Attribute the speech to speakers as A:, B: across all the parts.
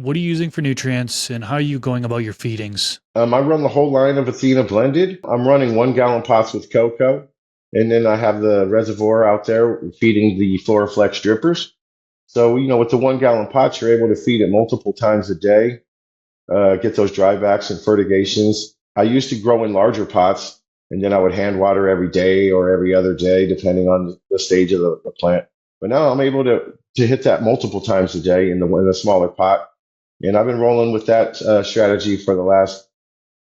A: what are you using for nutrients and how are you going about your feedings?
B: I run the whole line of Athena blended. I'm running 1 gallon pots with cocoa, and then I have the reservoir out there feeding the Floraflex drippers. So, with the 1 gallon pots, you're able to feed it multiple times a day, get those drybacks and fertigations. I used to grow in larger pots, and then I would hand water every day or every other day, depending on the stage of the plant. But now I'm able to hit that multiple times a day in a smaller pot. And I've been rolling with that strategy for the last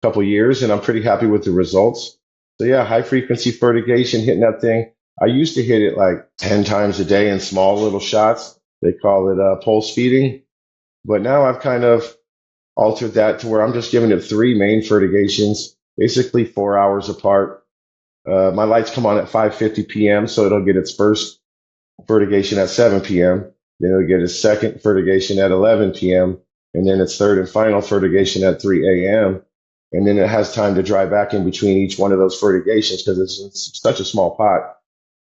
B: couple years, and I'm pretty happy with the results. So yeah, high frequency fertigation, hitting that thing. I used to hit it like 10 times a day in small little shots. They call it pulse feeding. But now I've kind of altered that to where I'm just giving it 3 main fertigations, basically 4 hours apart. My lights come on at 5:50 p.m., so it'll get its first fertigation at 7 p.m. Then it'll get its second fertigation at 11 p.m. and then its third and final fertigation at 3 a.m. And then it has time to dry back in between each one of those fertigations because it's such a small pot.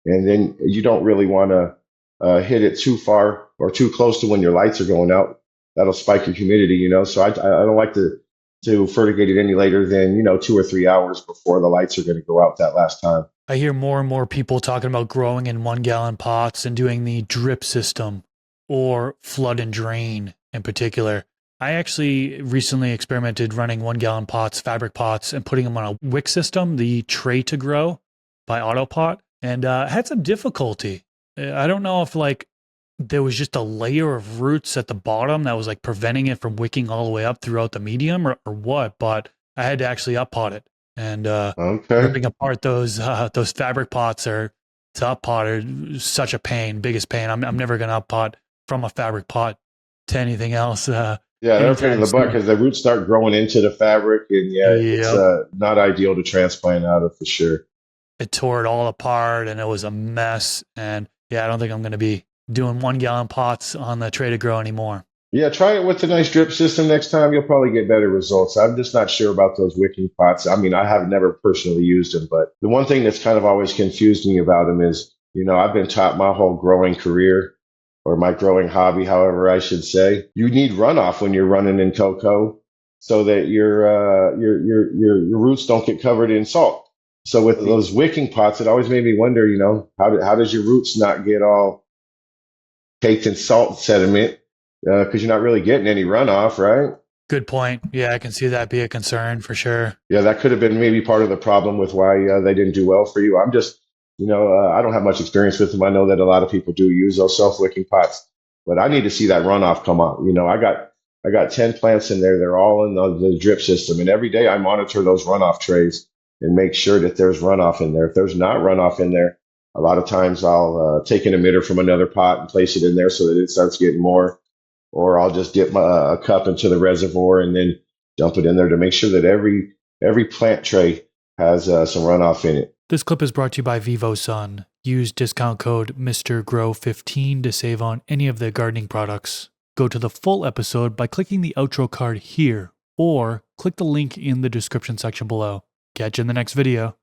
B: And then you don't really want to hit it too far or too close to when your lights are going out. That'll spike your humidity. So I don't like to fertigate it any later than 2 or 3 hours before the lights are going to go out that last time.
A: I hear more and more people talking about growing in 1 gallon pots and doing the drip system or flood and drain in particular. I actually recently experimented running 1 gallon pots, fabric pots, and putting them on a wick system, the Tray to Grow by Autopot, and had some difficulty. I don't know if there was just a layer of roots at the bottom that was preventing it from wicking all the way up throughout the medium or what, but I had to actually up pot it. And
B: Okay.
A: ripping apart those fabric pots or to up pot are such a pain, biggest pain. I'm never gonna up pot from a fabric pot to anything else.
B: Yeah, they're a pain in
A: Anytime
B: the butt
A: soon.
B: because the roots start growing into the fabric, and yeah, it's
A: Yep.
B: not ideal to transplant out of for sure.
A: It tore it all apart and it was a mess. And yeah, I don't think I'm gonna be doing 1 gallon pots on the Tray to Grow anymore.
B: Yeah, try it with a nice drip system next time. You'll probably get better results. I'm just not sure about those wicking pots. I mean, I have never personally used them, but the one thing that's kind of always confused me about them is, I've been taught my whole growing career or my growing hobby, however I should say, you need runoff when you're running in cocoa so that your roots don't get covered in salt. So with those wicking pots, it always made me wonder, how does your roots not get all caked in salt sediment because you're not really getting any runoff, right?
A: Good point. Yeah, I can see that be a concern for sure.
B: Yeah, that could have been maybe part of the problem with why they didn't do well for you. I'm just, I don't have much experience with them. I know that a lot of people do use those self-wicking pots, but I need to see that runoff come on. I got 10 plants in there. They're all in the drip system, and every day I monitor those runoff trays and make sure that there's runoff in there. If there's not runoff in there, a lot of times I'll take an emitter from another pot and place it in there so that it starts getting more, or I'll just dip a cup into the reservoir and then dump it in there to make sure that every plant tray has some runoff in it.
A: This clip is brought to you by VivoSun. Use discount code MrGrow15 to save on any of their gardening products. Go to the full episode by clicking the outro card here, or click the link in the description section below. Catch you in the next video.